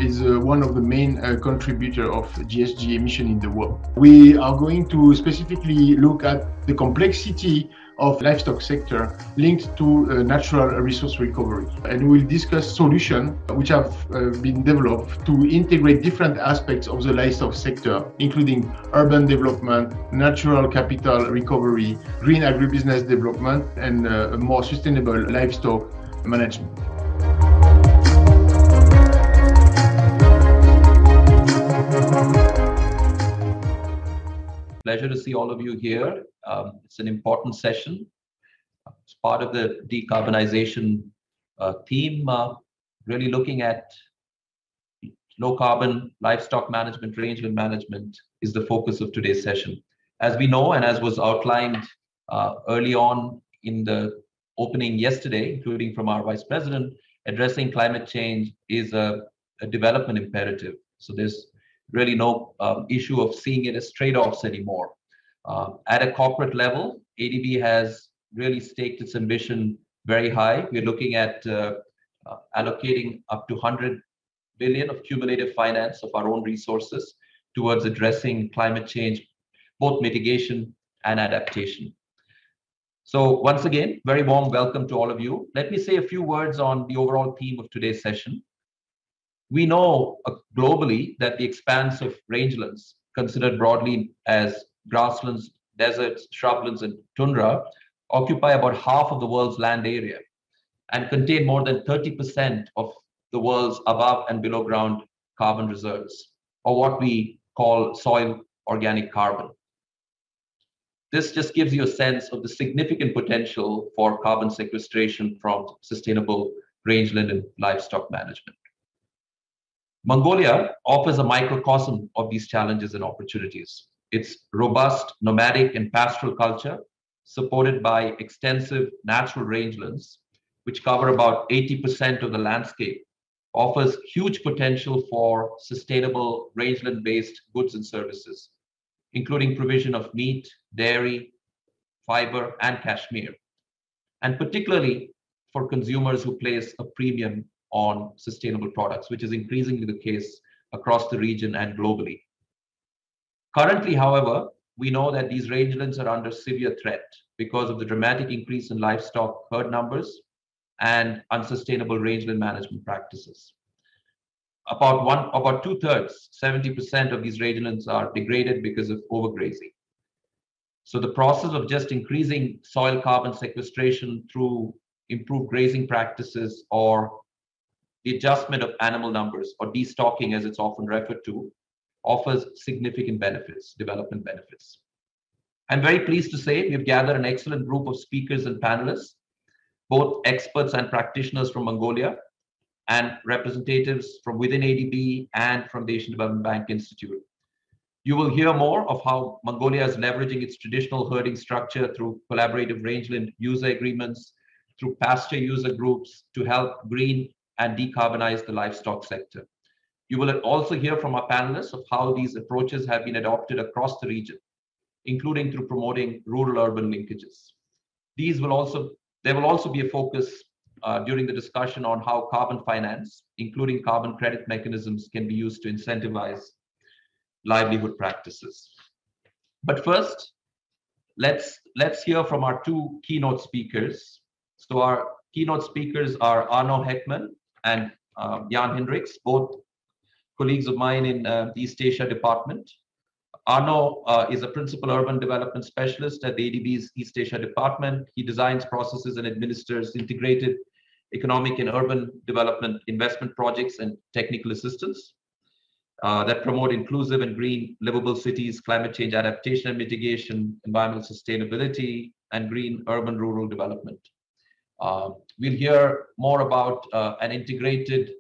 is one of the main contributors of GHG emission in the world. We are going to specifically look at the complexity of livestock sector linked to natural resource recovery. And we'll discuss solutions which have been developed to integrate different aspects of the livestock sector, including urban development, natural capital recovery, green agribusiness development, and a more sustainable livestock management. Pleasure to see all of you here. It's an important session. It's part of the decarbonization theme, really looking at low carbon livestock management, rangeland management is the focus of today's session. As we know, and as was outlined early on in the opening yesterday, including from our Vice President, addressing climate change is a development imperative. So there's really no issue of seeing it as trade-offs anymore. At a corporate level, ADB has really staked its ambition very high. We're looking at allocating up to 100 billion of cumulative finance of our own resources towards addressing climate change, both mitigation and adaptation. So once again, very warm welcome to all of you. Let me say a few words on the overall theme of today's session. We know globally that the expanse of rangelands, considered broadly as grasslands, deserts, shrublands, and tundra, occupy about half of the world's land area and contain more than 30% of the world's above and below ground carbon reserves, or what we call soil organic carbon. This just gives you a sense of the significant potential for carbon sequestration from sustainable rangeland and livestock management. Mongolia offers a microcosm of these challenges and opportunities. Its robust nomadic and pastoral culture, supported by extensive natural rangelands, which cover about 80% of the landscape, offers huge potential for sustainable rangeland-based goods and services, including provision of meat, dairy, fiber, and cashmere, and particularly for consumers who place a premium on sustainable products, which is increasingly the case across the region and globally. Currently, however, we know that these rangelands are under severe threat because of the dramatic increase in livestock herd numbers and unsustainable rangeland management practices. About two-thirds, 70% of these rangelands are degraded because of overgrazing. So the process of just increasing soil carbon sequestration through improved grazing practices or the adjustment of animal numbers, or destocking as it's often referred to, offers significant benefits, development benefits. I'm very pleased to say we've gathered an excellent group of speakers and panelists, both experts and practitioners from Mongolia, and representatives from within ADB and from the Asian Development Bank Institute. You will hear more of how Mongolia is leveraging its traditional herding structure through collaborative rangeland user agreements, through pasture user groups to help green and decarbonize the livestock sector. You will also hear from our panelists of how these approaches have been adopted across the region, including through promoting rural-urban linkages. There will also be a focus during the discussion on how carbon finance, including carbon credit mechanisms, can be used to incentivize livelihood practices. But first, let's hear from our two keynote speakers. So our keynote speakers are Arno Heckman and Jan Hendricks, both colleagues of mine in the East Asia department. Arno is a principal urban development specialist at the ADB's East Asia department. He designs, processes, and administers integrated economic and urban development investment projects and technical assistance that promote inclusive and green livable cities, climate change adaptation and mitigation, environmental sustainability, and green urban rural development. We'll hear more about an integrated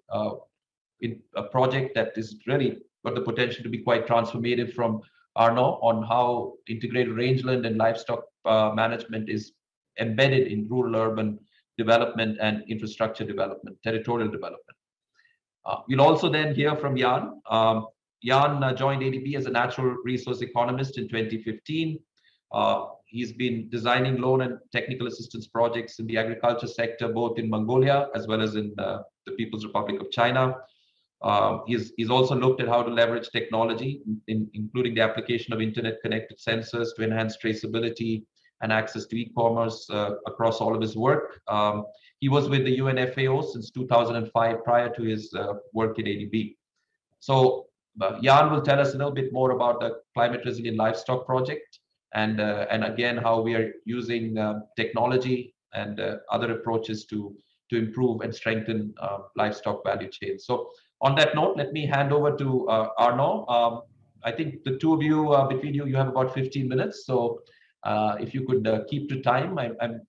a project that is really got the potential to be quite transformative from Arno on how integrated rangeland and livestock management is embedded in rural-urban development and infrastructure development, territorial development. We'll also then hear from Jan. Jan joined ADB as a natural resource economist in 2015. He's been designing loan and technical assistance projects in the agriculture sector, both in Mongolia as well as in the People's Republic of China. He's also looked at how to leverage technology, including the application of internet-connected sensors to enhance traceability and access to e-commerce across all of his work. He was with the UN FAO since 2005 prior to his work at ADB. So Jan will tell us a little bit more about the Climate Resilient Livestock Project and again, how we are using technology and other approaches to improve and strengthen livestock value chains. So on that note, let me hand over to Arnaud. I think the two of you, between you have about 15 minutes. So if you could keep to time, I'm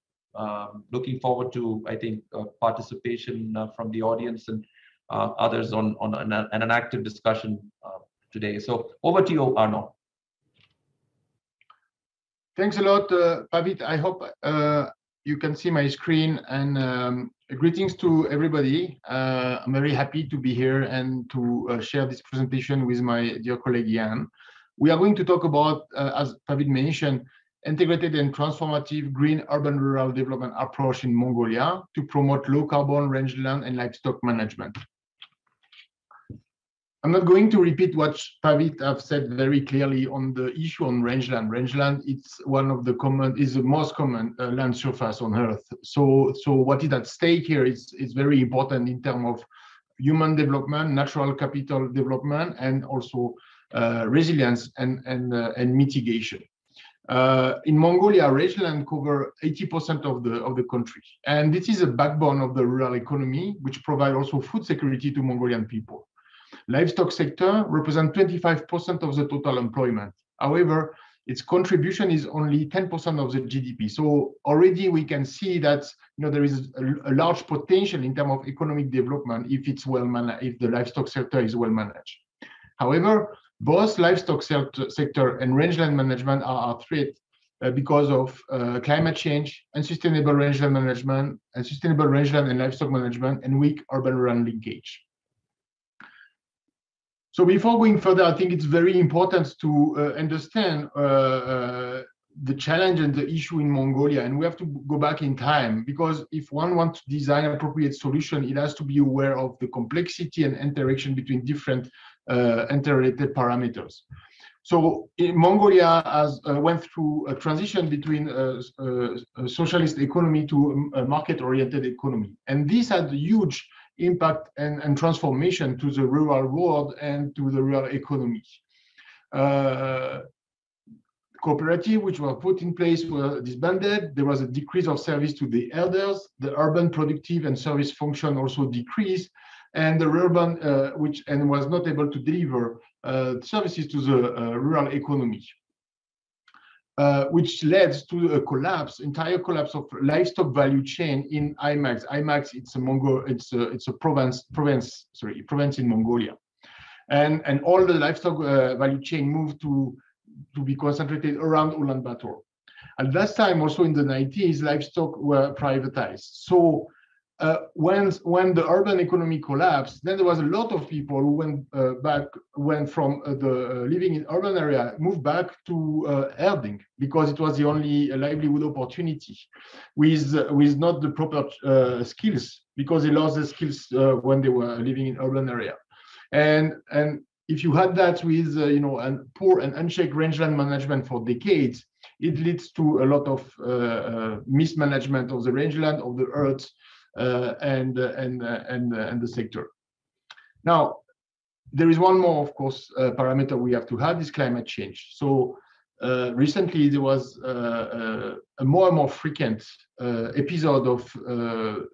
looking forward to, I think, participation from the audience and others on an active discussion today. So over to you, Arnaud. Thanks a lot, Pavit. I hope you can see my screen, and greetings to everybody. I'm very happy to be here and to share this presentation with my dear colleague Jan. We are going to talk about, as Pavit mentioned, integrated and transformative green urban-rural development approach in Mongolia to promote low-carbon rangeland and livestock management. I'm not going to repeat what Pavit have said very clearly on the issue on rangeland. Rangeland, it's is the most common land surface on Earth. So what is at stake here is very important in terms of human development, natural capital development, and also resilience and mitigation. In Mongolia, rangeland cover 80% of the country, and this is a backbone of the rural economy, which provide also food security to Mongolian people. Livestock sector represents 25% of the total employment. However, its contribution is only 10% of the GDP. So already we can see that there is a large potential in terms of economic development if it's well managed, if the livestock sector is well managed. However, both livestock sector and rangeland management are at threat because of climate change, unsustainable rangeland management, unsustainable rangeland and livestock management, and weak urban-rural linkage. So before going further, I think it's very important to understand the challenge and the issue in Mongolia, and we have to go back in time, because if one wants to design an appropriate solution, it has to be aware of the complexity and interaction between different interrelated parameters. So Mongolia went through a transition between a socialist economy to a market-oriented economy, and this had a huge impact and transformation to the rural world and to the rural economy. Cooperative which were put in place were disbanded. There was a decrease of service to the elders. The urban productive and service function also decreased, and the urban was not able to deliver services to the rural economy. Which led to a entire collapse of livestock value chain in IMAX. IMAX, it's a province in Mongolia, and all the livestock value chain moved to be concentrated around Ulaanbaatar. At that time, also in the 90s, livestock were privatized. So when the urban economy collapsed, then there was a lot of people who went from the living in urban area, moved back to herding, because it was the only livelihood opportunity, with not the proper skills, because they lost the skills when they were living in urban area. And if you had that with poor and unchecked rangeland management for decades, it leads to a lot of mismanagement of the rangeland, of the earth, and the sector. Now, there is one more, of course, parameter we have to have, is climate change. So recently there was a more and more frequent episode of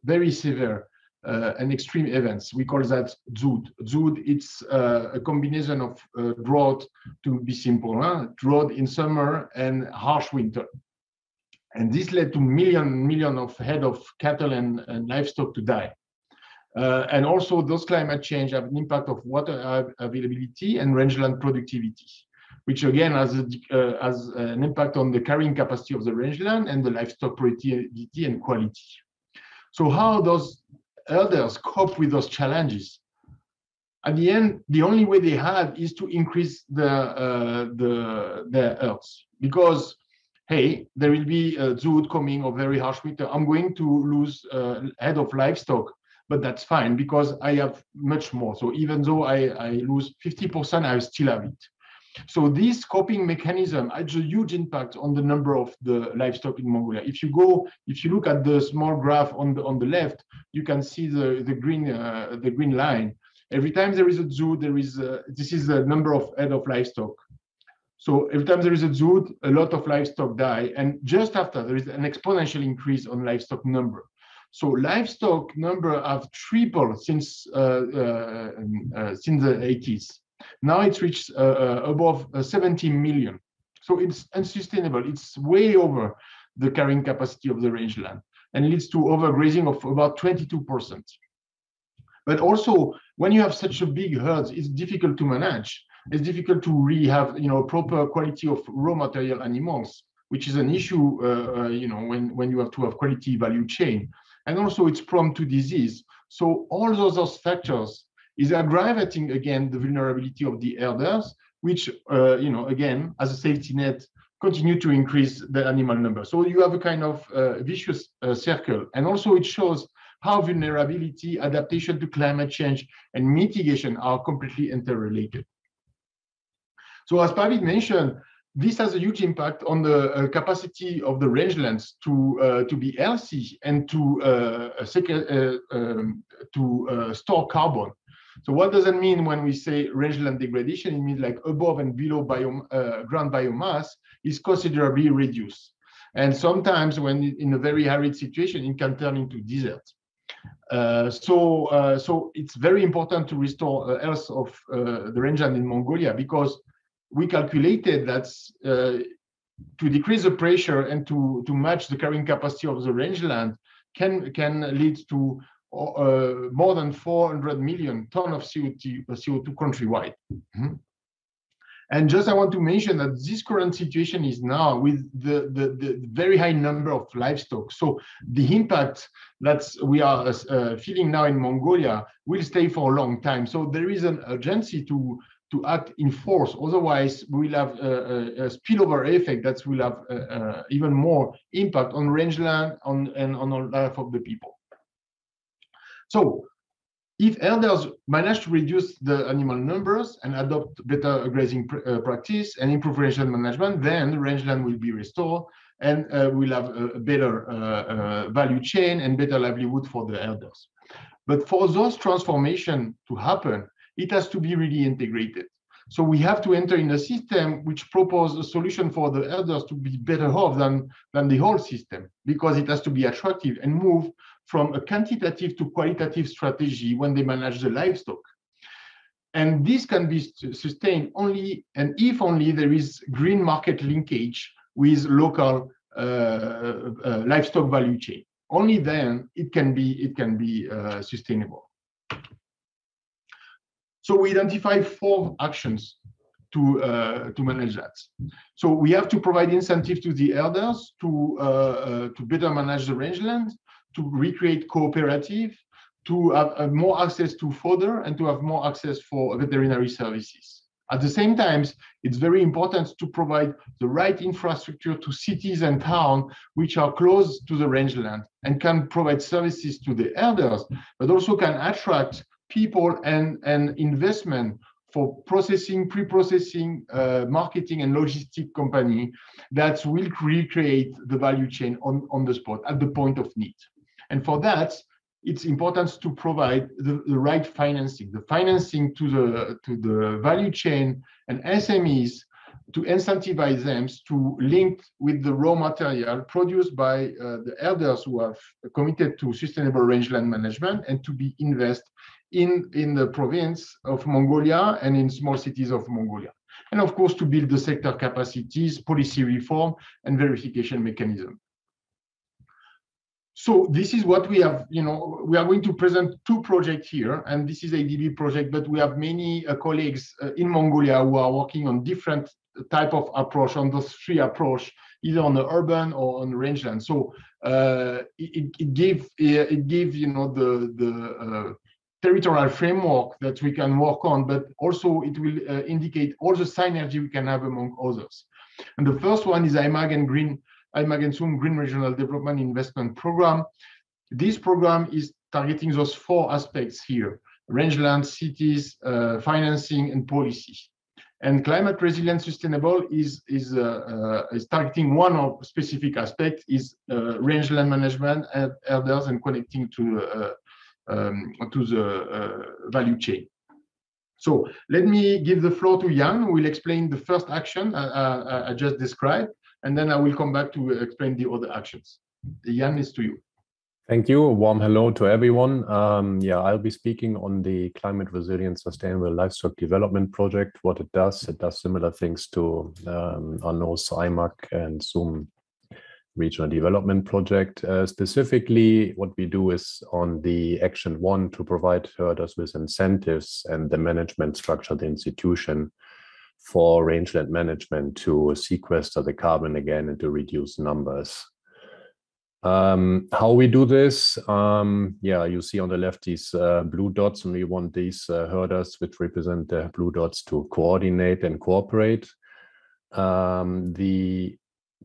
very severe and extreme events. We call that Dzud. Dzud, it's a combination of drought, to be simple, drought in summer and harsh winter. And this led to million of head of cattle and livestock to die. And also those climate change have an impact of water availability and rangeland productivity, which again has an impact on the carrying capacity of the rangeland and the livestock productivity and quality. So how does elders cope with those challenges? At the end, the only way they had is to increase their herds, because hey, there will be a Dzud coming or very harsh winter. I'm going to lose head of livestock, but that's fine because I have much more. So even though I lose 50%, I still have it. So this coping mechanism has a huge impact on the number of the livestock in Mongolia. If you look at the small graph on the left, you can see the green line. Every time there is a zoo, this is the number of head of livestock. So every time there is a zoo, a lot of livestock die, and just after there is an exponential increase on livestock number. So livestock number have tripled since the 80s. Now it's reached above 70 million. So it's unsustainable. It's way over the carrying capacity of the rangeland and leads to overgrazing of about 22%. But also, when you have such a big herd, it's difficult to manage. It's difficult to really have proper quality of raw material animals, which is an issue when you have to have quality value chain. And also it's prone to disease. So all those factors is aggravating again the vulnerability of the herders, which again as a safety net continue to increase the animal number. So you have a kind of vicious circle. And also it shows how vulnerability, adaptation to climate change, and mitigation are completely interrelated. So as Pavid mentioned, this has a huge impact on the capacity of the rangelands to be healthy and to store carbon. So what does that mean when we say rangeland degradation? It means like above and below ground biomass is considerably reduced. And sometimes when in a very arid situation, it can turn into desert. So it's very important to restore health of the rangeland in Mongolia, because we calculated that to decrease the pressure and to match the carrying capacity of the rangeland can lead to more than 400 million tons of CO2 countrywide. Mm-hmm. And just I want to mention that this current situation is now with the very high number of livestock. So the impact that we are feeling now in Mongolia will stay for a long time. So there is an urgency to act in force. Otherwise, we will have a spillover effect that will have even more impact on rangeland and on the life of the people. So if herders manage to reduce the animal numbers and adopt better grazing practice and improve rangeland management, then the rangeland will be restored and we'll have a better value chain and better livelihood for the herders. But for those transformations to happen, it has to be really integrated. So we have to enter in a system which proposes a solution for the herders to be better off than the whole system, because it has to be attractive and move from a quantitative to qualitative strategy when they manage the livestock. And this can be sustained only and if only there is green market linkage with local livestock value chain. Only then it can be sustainable. So we identify 4 actions to manage that. So we have to provide incentive to the herders to better manage the rangeland, to recreate cooperative, to have more access to fodder, and to have more access for veterinary services. At the same time, it's very important to provide the right infrastructure to cities and towns which are close to the rangeland and can provide services to the herders, but also can attract people and investment for processing, pre-processing, marketing, and logistic company that will recreate the value chain on the spot at the point of need. And for that, it's important to provide the right financing, the financing to the value chain and SMEs, to incentivize them to link with the raw material produced by the herders who have committed to sustainable rangeland management and to be invested in the province of Mongolia and in small cities of Mongolia. And of course, to build the sector capacities, policy reform, and verification mechanism. So this is what we have, we are going to present 2 projects here, and this is ADB project, but we have many colleagues in Mongolia who are working on different type of approach, on those 3 approach, either on the urban or on the rangeland. So it gives the territorial framework that we can work on, but also it will indicate all the synergy we can have among others. And the first one is IMAG and SUM Green Regional Development Investment Program. This program is targeting those 4 aspects here: rangeland, cities, financing, and policy. And climate resilient sustainable is targeting one of specific aspects, is rangeland management, herders, and connecting to the value chain. So let me give the floor to Jan, who will explain the first action I just described, and then I will come back to explain the other actions. Jan, is to you. Thank you. A warm hello to everyone. Yeah, I'll be speaking on the Climate Resilient Sustainable Livestock Development Project. What it does similar things to our NOS, IMAC, and Zoom Regional Development Project. Specifically, what we do is on the Action 1 to provide herders with incentives and the management structure, the institution for rangeland management to sequester the carbon again and to reduce numbers. How we do this, yeah, you see on the left these blue dots, and we want these herders, which represent the blue dots, to coordinate and cooperate. The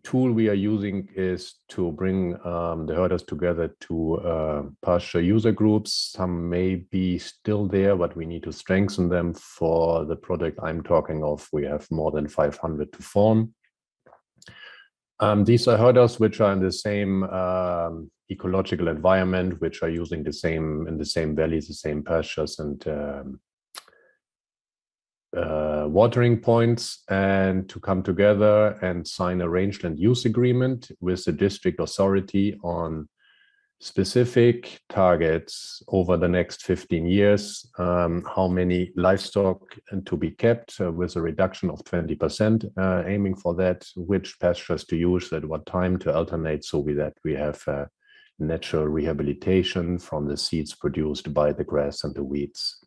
tool we are using is to bring the herders together to pasture user groups. Some may be still there, but we need to strengthen them. For the project I'm talking of, we have more than 500 to form. These are herders which are in the same ecological environment, which are using the same valleys, the same pastures and watering points, and to come together and sign a rangeland use agreement with the district authority on specific targets over the next 15 years, how many livestock to be kept with a reduction of 20%, aiming for that, which pastures to use at what time to alternate, so that we have natural rehabilitation from the seeds produced by the grass and the weeds.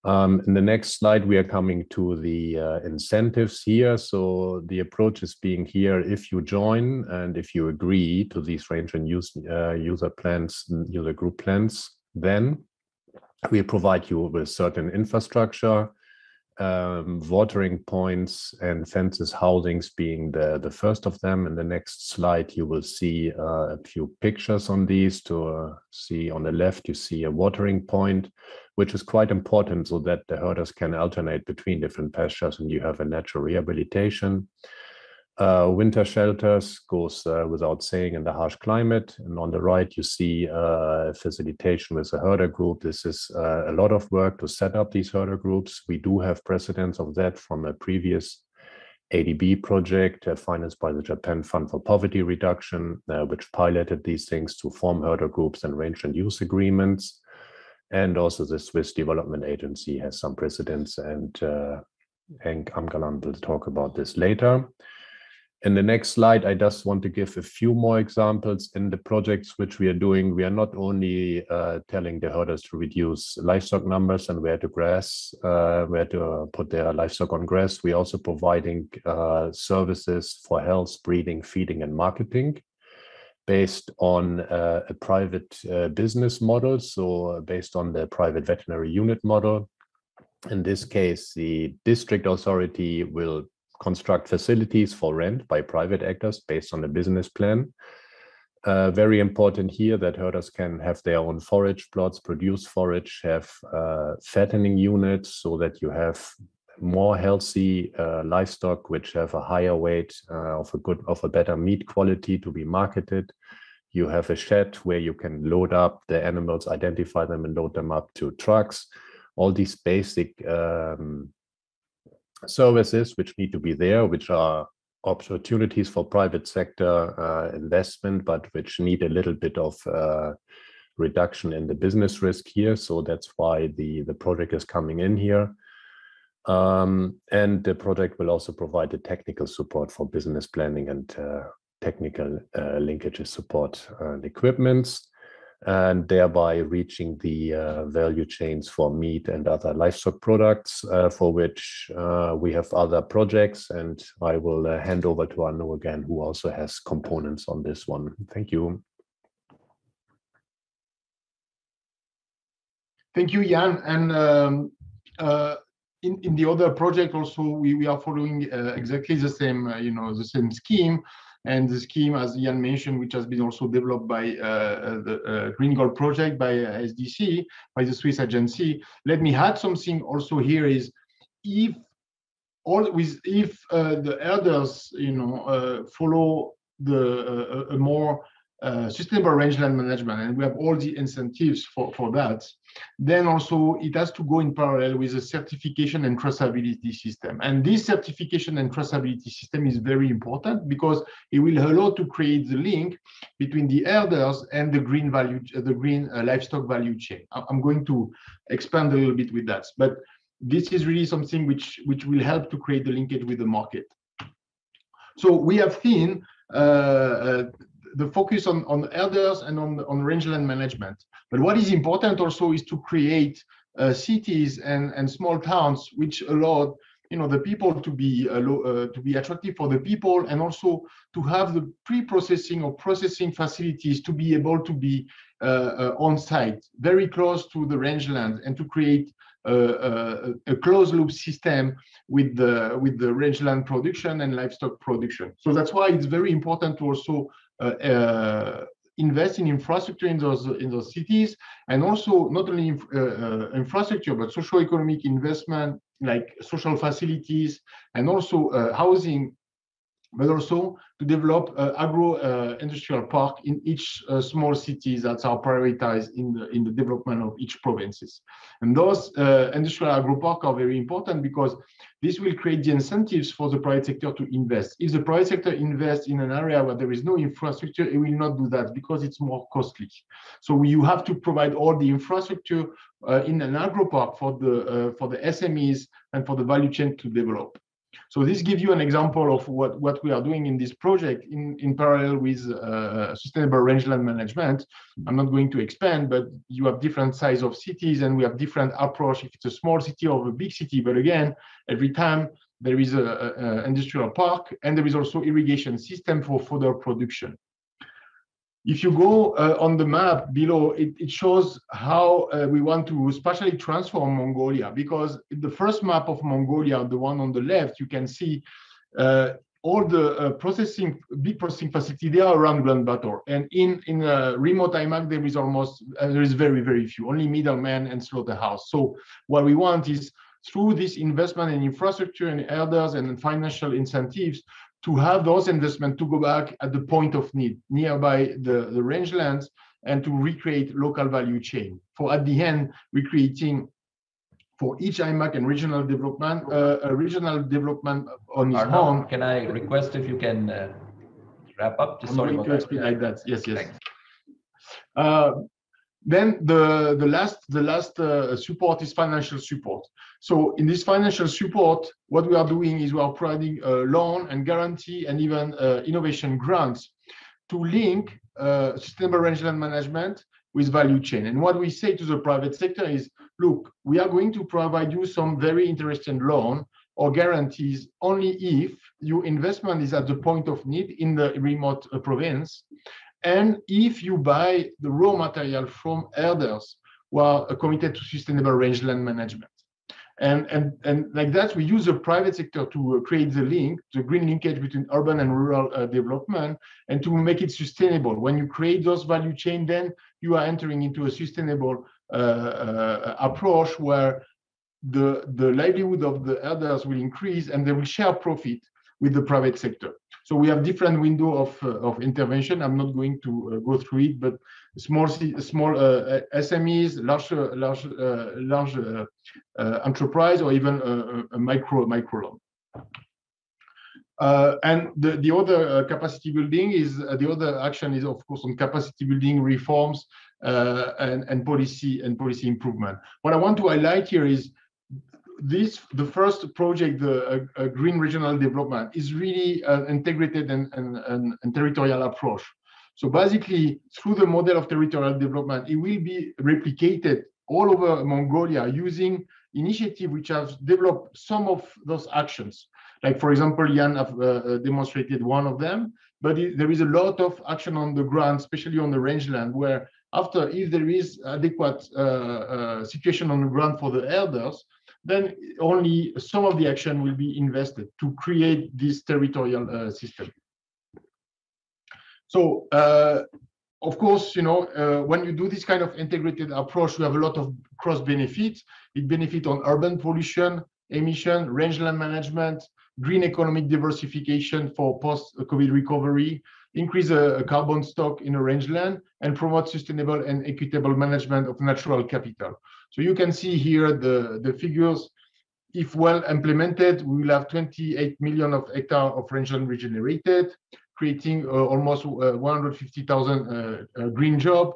In the next slide, we are coming to the incentives here. So the approach is being here: if you join and if you agree to these rangeland user plans, user group plans, then we provide you with certain infrastructure, watering points and fences, housings being the first of them. In the next slide, you will see a few pictures on these. To see on the left, you see a watering point, which is quite important so that the herders can alternate between different pastures and you have a natural rehabilitation. Winter shelters goes without saying in the harsh climate. And on the right, you see facilitation with a herder group. This is a lot of work to set up these herder groups. We do have precedents of that from a previous ADB project financed by the Japan Fund for Poverty Reduction, which piloted these things to form herder groups and rangeland use agreements. And also the Swiss Development Agency has some precedents, and Henk Amgaland will talk about this later. In the next slide, I just want to give a few more examples. In the projects which we are doing, we are not only telling the herders to reduce livestock numbers and where to grass, where to put their livestock on grass. We are also providing services for health, breeding, feeding, and marketing based on a private business model. So based on the private veterinary unit model. In this case, the district authority will construct facilities for rent by private actors based on a business plan. Very important here that herders can have their own forage plots, produce forage, have fattening units, so that you have more healthy livestock which have a higher weight of a better meat quality to be marketed. You have a shed where you can load up the animals, identify them, and load them up to trucks. All these basic services which need to be there, which are opportunities for private sector investment, but which need a little bit of reduction in the business risk here. So that's why the project is coming in here. And the project will also provide the technical support for business planning and technical linkages support and equipments, and thereby reaching the value chains for meat and other livestock products, for which we have other projects. And I will hand over to Arnaud again, who also has components on this one. Thank you. Thank you, Jan. And in the other project also, we are following exactly the same, the same scheme. And the scheme, as Ian mentioned, which has been also developed by the Green Gold project by SDC, by the Swiss agency. Let me add something also here is, if the elders, follow a more sustainable rangeland management, and we have all the incentives for that, then also it has to go in parallel with a certification and traceability system. And this certification and traceability system is very important because it will allow to create the link between the elders and the green livestock value chain. I'm going to expand a little bit with that, but this is really something which will help to create the linkage with the market. So we have seen the focus on elders and on rangeland management. But what is important also is to create cities and small towns which allow the people to be attractive for the people, and also to have the pre-processing or processing facilities to be able to be on site, very close to the rangeland, and to create a closed loop system with the rangeland production and livestock production. So that's why it's very important to also invest in infrastructure in those cities, and also not only infrastructure but socio-economic investment like social facilities, and also housing, but also to develop agro-industrial park in each small cities that are prioritized in the development of each provinces. And those industrial agro-park are very important because this will create the incentives for the private sector to invest. If the private sector invests in an area where there is no infrastructure, it will not do that because it's more costly. So you have to provide all the infrastructure in an agro-park for the SMEs and for the value chain to develop. So this gives you an example of what we are doing in this project in parallel with sustainable rangeland management. I'm not going to expand, but you have different size of cities, and we have different approach if it's a small city or a big city. But again, every time there is a industrial park, and there is also irrigation system for further production. If you go on the map below, it shows how we want to spatially transform Mongolia, because in the first map of Mongolia, the one on the left, you can see all the big processing facilities, they are around Ulaanbaatar. And in a remote IMAC, there is very, very few, only middlemen and slaughterhouse. So what we want is, through this investment in infrastructure and elders and financial incentives, to have those investments to go back at the point of need, nearby the rangelands, and to recreate local value chain. For at the end, we're creating for each IMAC and regional development, a regional development on its own. Can I request if you can wrap up? I'm going to explain like that. Yes. Then the last support is financial support. So in this financial support, what we are doing is we are providing a loan and guarantee and even innovation grants to link sustainable rangeland management with value chain. And what we say to the private sector is, look, we are going to provide you some very interesting loan or guarantees only if your investment is at the point of need in the remote province, and if you buy the raw material from elders who are committed to sustainable rangeland management. And like that, we use the private sector to create the link, the green linkage between urban and rural development, and to make it sustainable. When you create those value chain, then you are entering into a sustainable approach where the livelihood of the elders will increase, and they will share profit with the private sector. So we have different window of intervention. I'm not going to go through it, but small SMEs, large enterprise, or even a micro loan. And the other capacity building is the other action is, of course, on capacity building reforms and policy improvement. What I want to highlight here is the first project, the green regional development, is really an integrated and territorial approach. So basically, through the model of territorial development, it will be replicated all over Mongolia using initiatives which have developed some of those actions. Like, for example, Jan have demonstrated one of them, but there is a lot of action on the ground, especially on the rangeland, where if there is adequate situation on the ground for the elders, then only some of the action will be invested to create this territorial system. So, of course, when you do this kind of integrated approach, we have a lot of cross benefits. It benefits on urban pollution, emission, rangeland management, green economic diversification for post-COVID recovery, increase a carbon stock in a rangeland, and promote sustainable and equitable management of natural capital. So you can see here the figures. If well implemented, we will have 28 million of hectares of rangeland regenerated, creating almost 150,000 green jobs.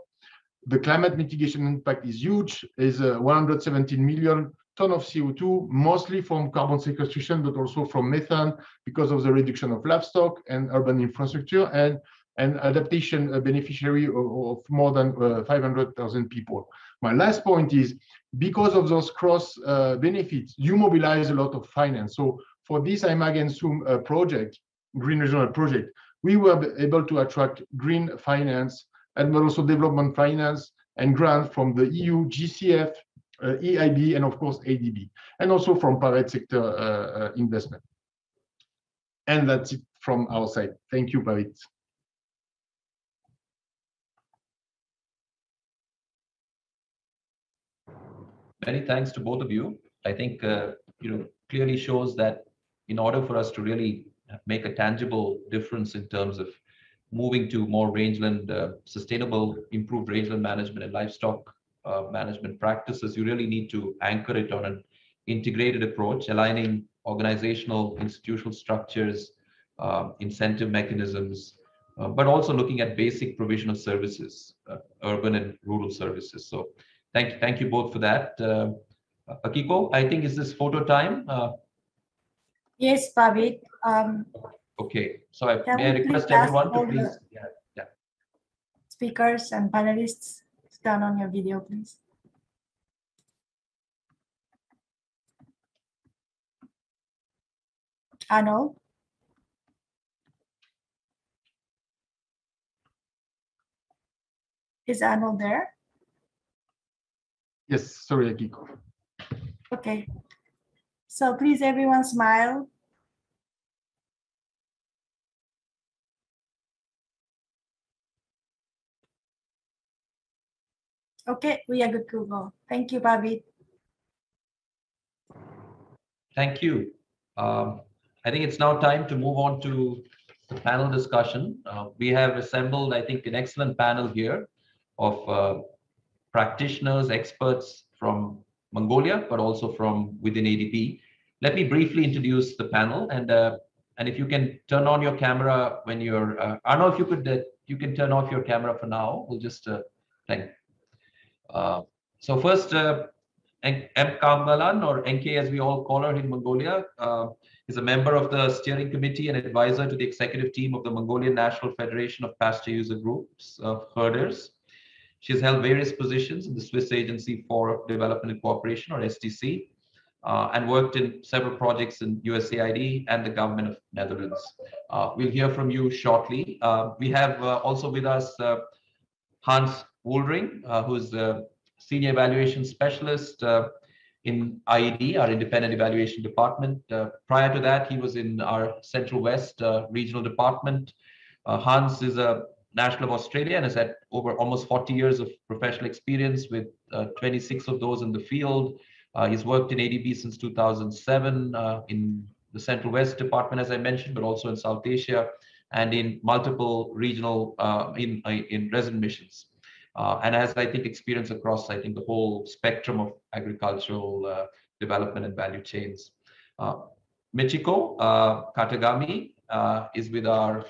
The climate mitigation impact is huge, is 117 million tons of CO2, mostly from carbon sequestration, but also from methane because of the reduction of livestock and urban infrastructure, and an adaptation beneficiary of more than 500,000 people. My last point is, because of those cross benefits, you mobilize a lot of finance. So for this IMAG and SUM project, Green Regional Project, we were able to attract green finance and also development finance and grant from the EU, GCF, EIB, and of course ADB, and also from private sector investment. And that's it from our side. Thank you, Pavit. Many thanks to both of you. I think clearly shows that in order for us to really make a tangible difference in terms of moving to more rangeland, sustainable, improved rangeland management and livestock management practices, you really need to anchor it on an integrated approach, aligning organizational, institutional structures, incentive mechanisms, but also looking at basic provision of services, urban and rural services. So thank you both for that. Akiko, I think, is this photo time? Yes, Pavit. Okay, so may I request everyone to please, speakers and panelists, turn on your video, please. Arnold. Is Arnold there? Yes, sorry, Akiko. Okay. So please, everyone, smile. Okay, we are good to go. Thank you, Pavit. Thank you. I think it's now time to move on to the panel discussion. We have assembled, I think, an excellent panel here of practitioners, experts from Mongolia, but also from within ADB. Let me briefly introduce the panel, and if you can turn on your camera when you're, Arno, if you can turn off your camera for now. We'll just thank. So first, M. Kambalan, or NK as we all call her in Mongolia, is a member of the steering committee and advisor to the executive team of the Mongolian National Federation of Pasture User Groups of Herders. She has held various positions in the Swiss Agency for Development and Cooperation, or SDC, and worked in several projects in USAID and the government of Netherlands. We'll hear from you shortly. We have also with us Hans Woolring, who's the Senior Evaluation Specialist in IED, our Independent Evaluation Department. Prior to that, he was in our Central West Regional Department. Hans is a national of Australia and has had over almost 40 years of professional experience, with 26 of those in the field. He's worked in ADB since 2007 in the Central West Department, as I mentioned, but also in South Asia and in multiple regional in resident missions. And has, I think, experience across, I think, the whole spectrum of agricultural development and value chains. Michiko Katagami is with our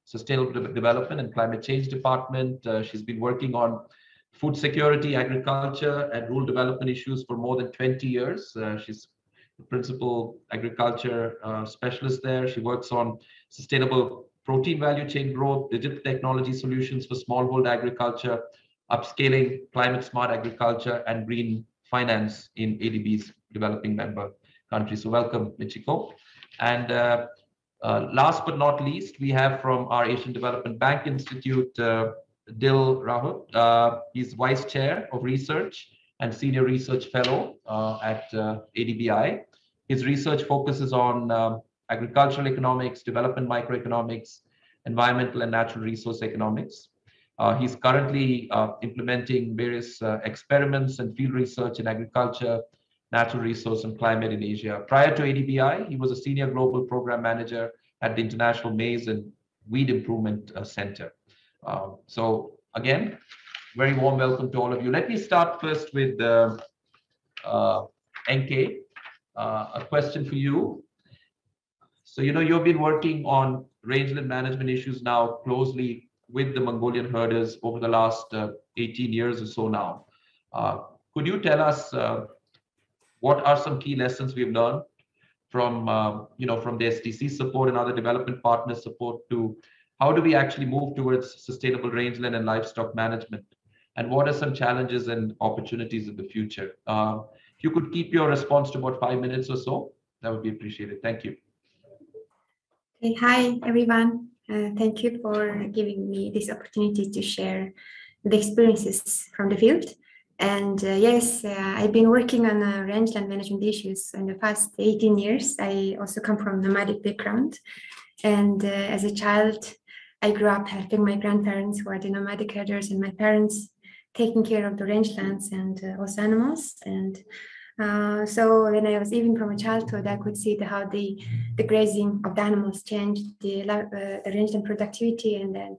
Sustainable Development and Climate Change Department. She's been working on food security, agriculture, and rural development issues for more than 20 years. She's the principal agriculture specialist there. She works on sustainable protein value chain growth, digital technology solutions for smallholder agriculture, upscaling climate smart agriculture, and green finance in ADB's developing member countries. So welcome, Michiko. And last but not least, we have from our Asian Development Bank Institute, Dil Rahut. He's Vice Chair of Research and Senior Research Fellow at ADBI. His research focuses on agricultural economics, development microeconomics, environmental and natural resource economics. He's currently implementing various experiments and field research in agriculture, natural resource, and climate in Asia. Prior to ADBI, he was a senior global program manager at the International Maize and Weed Improvement Center. So again, very warm welcome to all of you. Let me start first with NK. A question for you. So, you've been working on rangeland management issues now closely with the Mongolian herders over the last 18 years or so now. Could you tell us what are some key lessons we've learned from, from the STC support and other development partner support to how do we actually move towards sustainable rangeland and livestock management? And what are some challenges and opportunities in the future? If you could keep your response to about 5 minutes or so, that would be appreciated. Thank you. Okay, hi, everyone. Thank you for giving me this opportunity to share the experiences from the field. And yes, I've been working on rangeland management issues in the past 18 years. I also come from a nomadic background. And as a child, I grew up helping my grandparents who are the nomadic herders and my parents taking care of the rangelands and also animals. And so when I was even from a childhood, I could see how the grazing of the animals changed, the rangeland productivity. And then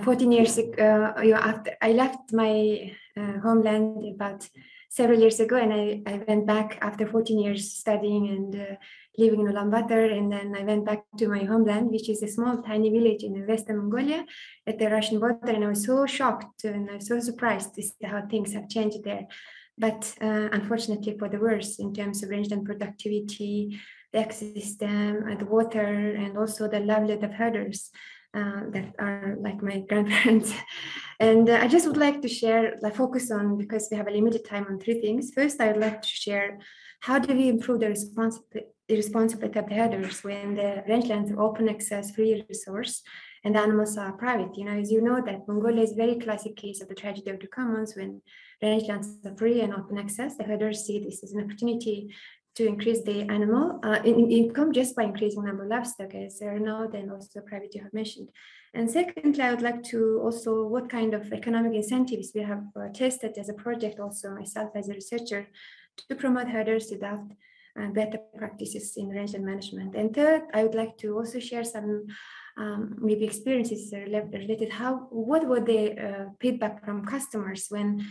14 years ago, after I left my homeland about several years ago, and I went back after 14 years studying and living in Ulaanbaatar, and then I went back to my homeland, which is a small tiny village in Western Mongolia at the Russian border, and I was so shocked and I was so surprised to see how things have changed there. But unfortunately for the worse in terms of rangeland productivity, the ecosystem, and the water, and also the livelihood of herders that are like my grandparents. And I just would like to share, focus on, because we have a limited time, on 3 things. First, I would like to share how do we improve the responsibility of the herders when the rangelands are open access, free resource, and the animals are private. As you know, that Mongolia is a very classic case of the tragedy of the commons. When rangelands are free and open access, the herders see this as an opportunity to increase the animal income just by increasing number of livestock, as Renaud and also private you have mentioned. And secondly, I would like to also what kind of economic incentives we have tested as a project, also myself as a researcher, to promote herders to adopt better practices in rangeland management. And third, I would like to also share some maybe experiences related what were the feedback from customers when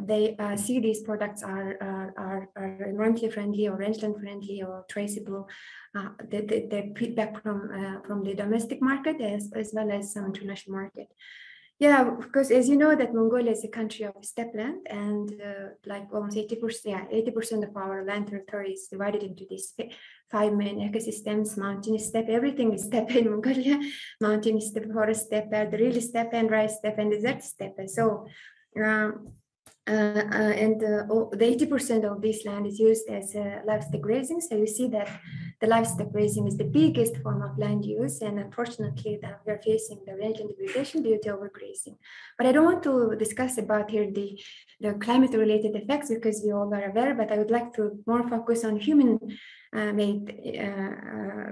they see these products are environmentally friendly or rangeland friendly or traceable. The feedback from the domestic market as well as some international market. Yeah, because as you know that Mongolia is a country of steppe-land, and like almost 80% of our land territory is divided into these 5 main ecosystems: mountain steppe, everything is steppe in Mongolia, mountain steppe, forest steppe, the real steppe, and rice steppe, and desert steppe. So, the 80% of this land is used as livestock grazing. So you see that the livestock grazing is the biggest form of land use, and unfortunately that we're facing the rangeland degradation due to overgrazing. But I don't want to discuss about here the climate related effects, because we all are aware, but I would like to more focus on human made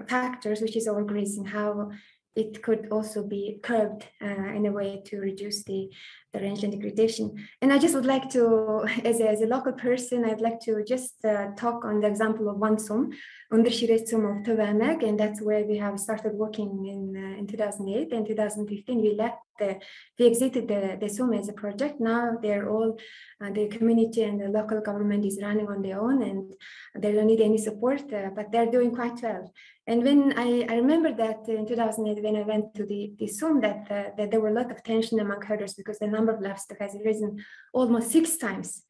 factors, which is overgrazing, how it could also be curbed in a way to reduce the rangeland degradation. And I just would like to, as a local person, I'd like to just talk on the example of one SUM, Undershiretsum of Tövemeg, and that's where we have started working in 2008. And 2015, we exited the SUM as a project. Now they're all, the community and the local government is running on their own, and they don't need any support, but they're doing quite well. And when I remember that in 2008, when I went to the SUM, that there were a lot of tension among herders because the number of livestock has risen almost 6 times.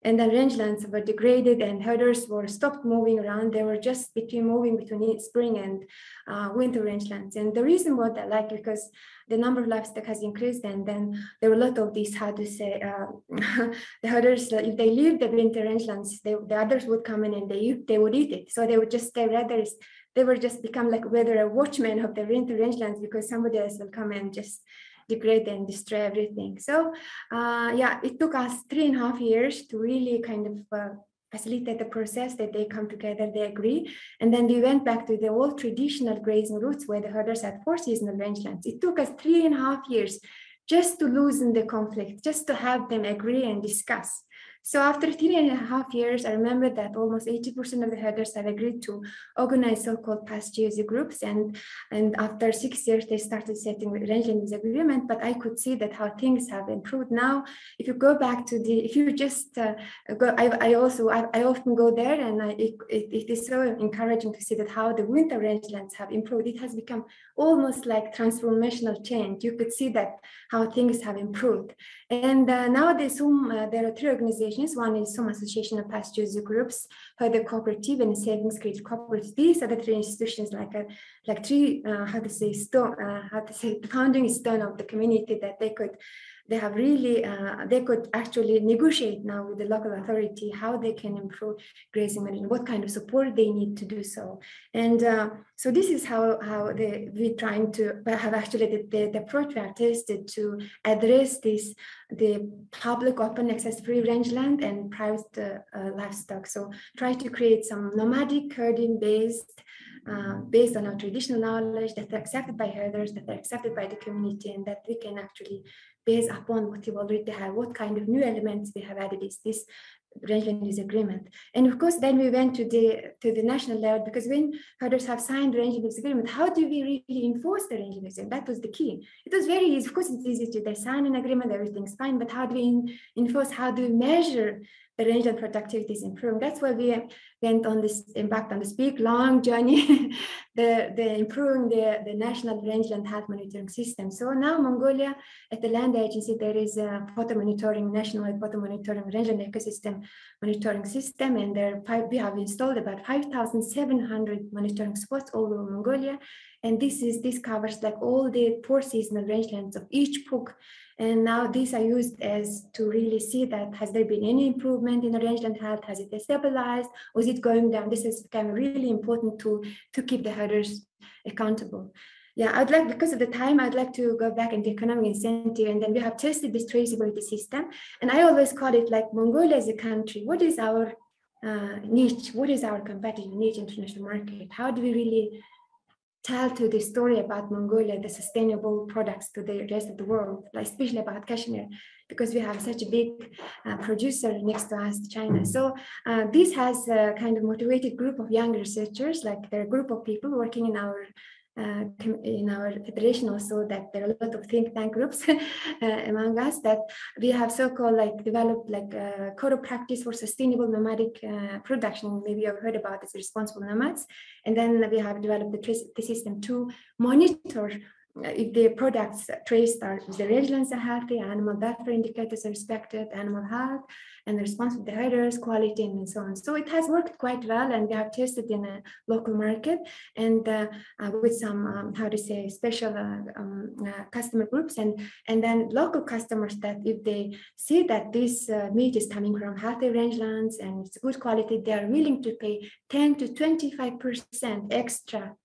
And then rangelands were degraded and herders were stopped moving around. They were just moving between spring and winter rangelands. And the reason was that, because the number of livestock has increased, and then there were a lot of these, how to say, the herders, if they leave the winter rangelands, the others would come in and they would eat it. So they would just stay rather, they would just become like whether a watchman of the winter rangelands, because somebody else will come and just degrade and destroy everything. So yeah, it took us 3.5 years to really kind of facilitate the process that they come together, they agree. And then we went back to the old traditional grazing routes where the herders had 4 seasonal rangelands. It took us 3.5 years just to loosen the conflict, just to have them agree and discuss. So after 3.5 years, I remember that almost 80% of the herders have agreed to organize so-called pasture use groups. And after 6 years, they started setting rangeland use agreement. But I could see that how things have improved now. If you go back to if you just go, I often go there, and it is so encouraging to see that how the winter rangelands have improved. It has become almost like transformational change. You could see that how things have improved. And now there are 3 organizations. One is some association of pasture use groups, herder cooperative, and savings credit cooperative. These are the 3 institutions, like 3 the founding stone of the community that they could actually negotiate now with the local authority how they can improve grazing management, what kind of support they need to do so. And so this is how we're trying to have actually the approach we have tested to address the public open access free rangeland and private livestock. So try to create some nomadic herding based on our traditional knowledge that are accepted by herders, that are accepted by the community, and that we can actually base upon what we already have, what kind of new elements we have added is this rangeland use agreement. And of course, then we went to the national level, because when herders have signed the rangeland use agreement, how do we really enforce the rangeland use agreement? That was the key. It was very easy. Of course, it's easy to sign an agreement, everything's fine, but how do we enforce? How do we measure the rangeland productivity is improving? That's why we embarked on this big, long journey, the improving the national rangeland health monitoring system. So now Mongolia, at the land agency, there is a photo monitoring, national photo monitoring rangeland ecosystem monitoring system, and we have installed about 5,700 monitoring spots all over Mongolia. And this covers like all the 4 seasonal rangelands of each PUC. And now these are used as to really see that has there been any improvement in the rangeland health? Has it stabilized, or is it going down? This has become a really important tool to keep the herders accountable. Yeah, because of the time, I'd like to go back into economic incentive, and then we have tested this traceability system. And I always call it like Mongolia as a country. What is our niche? What is our competitive niche in international market? How do we really tell to the story about Mongolia, the sustainable products to the rest of the world, especially about Kashmir, because we have such a big producer next to us, China. So this has a kind of motivated group of young researchers, like there are a group of people working in our federation also, that there are a lot of think tank groups among us, that we have so-called developed a code of practice for sustainable nomadic production. Maybe you've heard about this, responsible nomads. And then we have developed the system to monitor if the products traced are, if the rangelands are healthy, animal welfare indicators are respected, animal health, and the response of the herders, quality, and so on. So it has worked quite well, and we have tested in a local market, and with some, special customer groups, and then local customers, that if they see that this meat is coming from healthy rangelands and it's good quality, they are willing to pay 10 to 25% extra.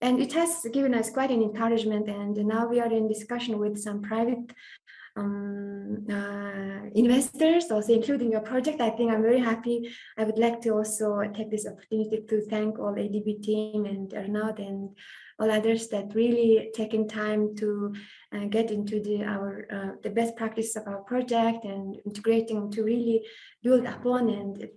And it has given us quite an encouragement. And now we are in discussion with some private investors, also including your project. I think I'm very happy. I would like to also take this opportunity to thank all ADB team and Arnaud and all others that really taking time to get into the best practice of our project and integrating to really build upon. And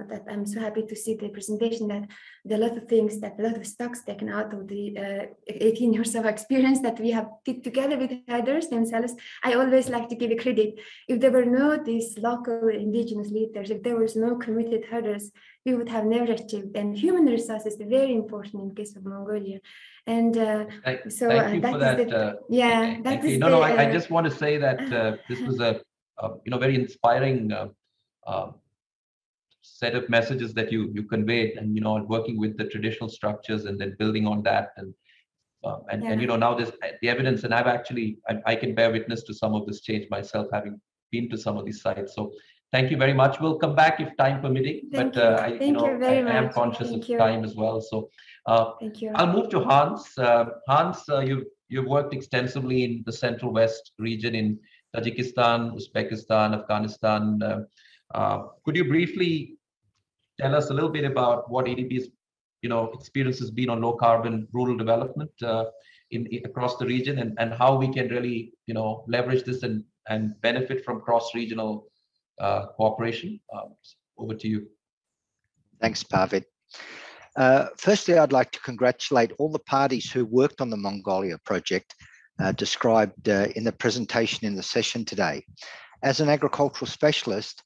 that I'm so happy to see the presentation, that there are a lot of things, that a lot of stocks taken out of the 18 years of experience that we have put together with others themselves. I always like to give a credit. If there were no these local indigenous leaders, if there was no committed herders, we would have never achieved. And human resources are very important in case of Mongolia. And thank you for that. I just want to say that this was a very inspiring set of messages that you conveyed, and working with the traditional structures and then building on that, and now there's the evidence, and I can bear witness to some of this change myself, having been to some of these sites. So thank you very much. We'll come back if time permitting, I am conscious of time as well. So thank you. I'll move to Hans. Hans, you've worked extensively in the Central West region in Tajikistan, Uzbekistan, Afghanistan. Could you briefly tell us a little bit about what ADB's experience has been on low carbon rural development across the region, and how we can really leverage this and benefit from cross-regional cooperation. Over to you. Thanks, Pavid. Firstly, I'd like to congratulate all the parties who worked on the Mongolia project described in the presentation in the session today. As an agricultural specialist,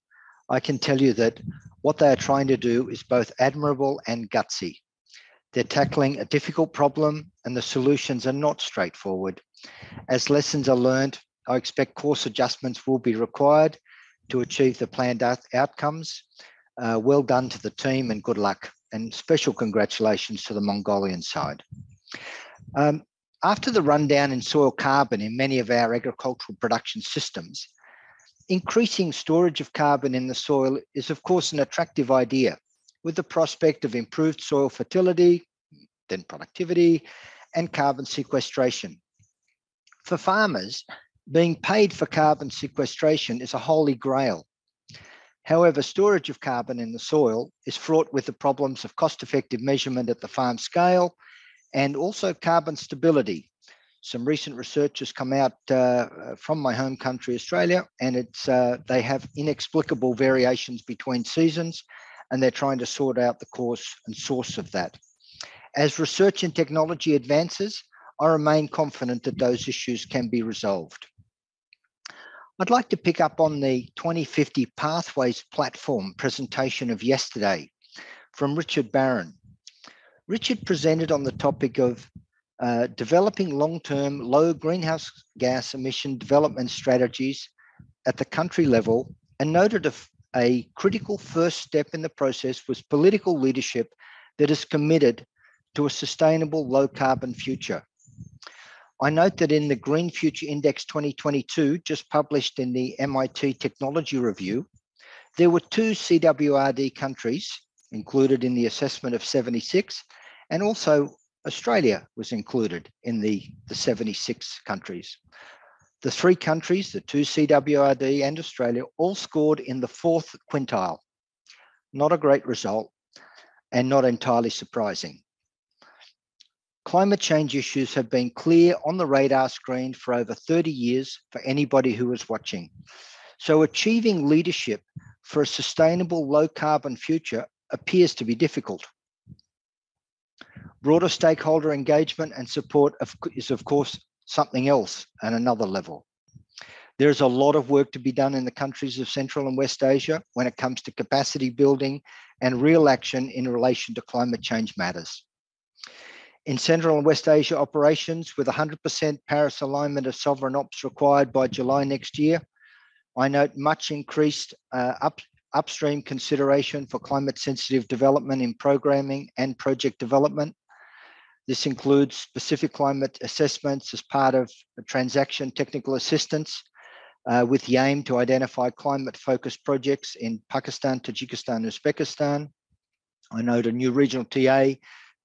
I can tell you that what they are trying to do is both admirable and gutsy. They're tackling a difficult problem, and the solutions are not straightforward. As lessons are learned, I expect course adjustments will be required to achieve the planned outcomes. Well done to the team and good luck, and special congratulations to the Mongolian side. After the rundown in soil carbon in many of our agricultural production systems, increasing storage of carbon in the soil is of course an attractive idea, with the prospect of improved soil fertility, then productivity, and carbon sequestration. For farmers, being paid for carbon sequestration is a holy grail. However, storage of carbon in the soil is fraught with the problems of cost-effective measurement at the farm scale and also carbon stability. Some recent research has come out from my home country, Australia, and they have inexplicable variations between seasons, and they're trying to sort out the cause and source of that. As research and technology advances, I remain confident that those issues can be resolved. I'd like to pick up on the 2050 Pathways platform presentation of yesterday from Richard Barron. Richard presented on the topic of developing long-term low greenhouse gas emission development strategies at the country level, and noted a critical first step in the process was political leadership that is committed to a sustainable low carbon future. I note that in the Green Future Index 2022, just published in the MIT Technology Review, there were 2 CWRD countries included in the assessment of 76, and also Australia was included in the 76 countries. The 3 countries, the 2 CWRD and Australia, all scored in the 4th quintile. Not a great result, and not entirely surprising. Climate change issues have been clear on the radar screen for over 30 years for anybody who is watching. So achieving leadership for a sustainable low carbon future appears to be difficult. Broader stakeholder engagement and support is of course something else at another level. There's a lot of work to be done in the countries of Central and West Asia when it comes to capacity building and real action in relation to climate change matters. In Central and West Asia operations, with 100% Paris alignment of sovereign ops required by July next year, I note much increased upstream consideration for climate sensitive development in programming and project development. This includes specific climate assessments as part of the transaction technical assistance with the aim to identify climate focused projects in Pakistan, Tajikistan, Uzbekistan. I note a new regional TA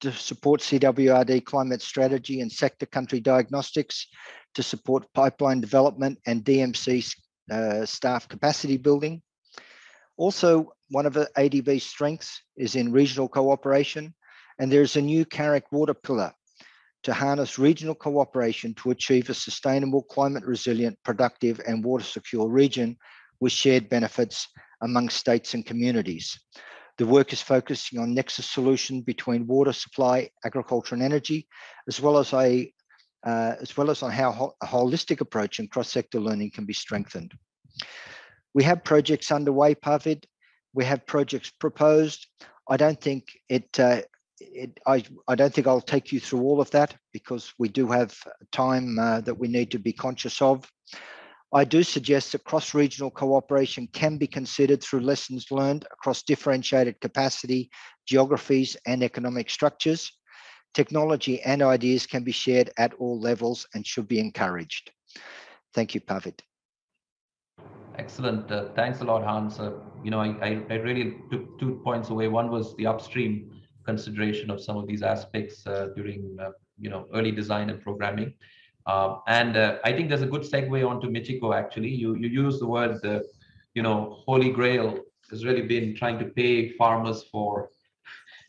to support CWRD climate strategy and sector country diagnostics, to support pipeline development and DMC staff capacity building. Also, one of the ADB's strengths is in regional cooperation, and there's a new Carrick water pillar to harness regional cooperation to achieve a sustainable, climate resilient, productive and water secure region with shared benefits among states and communities. The work is focusing on nexus solution between water supply, agriculture and energy, as well as on how a holistic approach and cross-sector learning can be strengthened. We have projects underway, Pavid. We have projects proposed. I don't think I'll take you through all of that because we do have time that we need to be conscious of. I do suggest that cross-regional cooperation can be considered through lessons learned across differentiated capacity, geographies, and economic structures. Technology and ideas can be shared at all levels and should be encouraged. Thank you, Pavid. Excellent. Thanks a lot, Hans. I really took 2 points away. One was the upstream consideration of some of these aspects during early design and programming. I think there's a good segue onto Michiko. Actually, you use the word holy grail has really been trying to pay farmers for,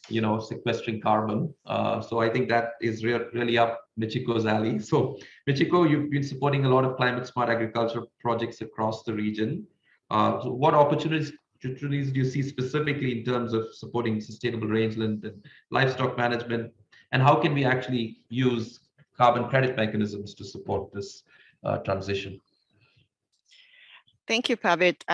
sequestering carbon. So I think that is really up Michiko's alley. So Michiko, you've been supporting a lot of climate smart agriculture projects across the region. So what opportunities do you see specifically in terms of supporting sustainable rangeland and livestock management? And how can we actually use carbon credit mechanisms to support this transition? Thank you, Pavit.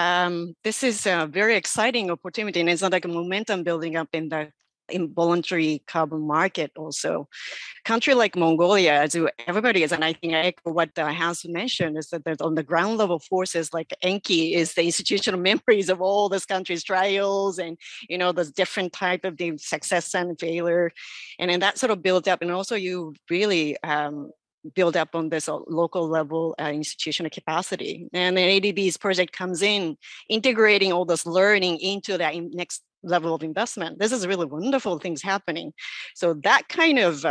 This is a very exciting opportunity, and it's like a momentum building up in the involuntary carbon market also. Country like Mongolia, as everybody is, and I think I echo what Hans mentioned, is that on the ground level forces like Enki is the institutional memories of all this country's trials and, the different type of the success and failure. And then that sort of built up, and also you really build up on this local level institutional capacity. And then ADB's project comes in, integrating all this learning into that next level of investment. This is really wonderful things happening. So that kind of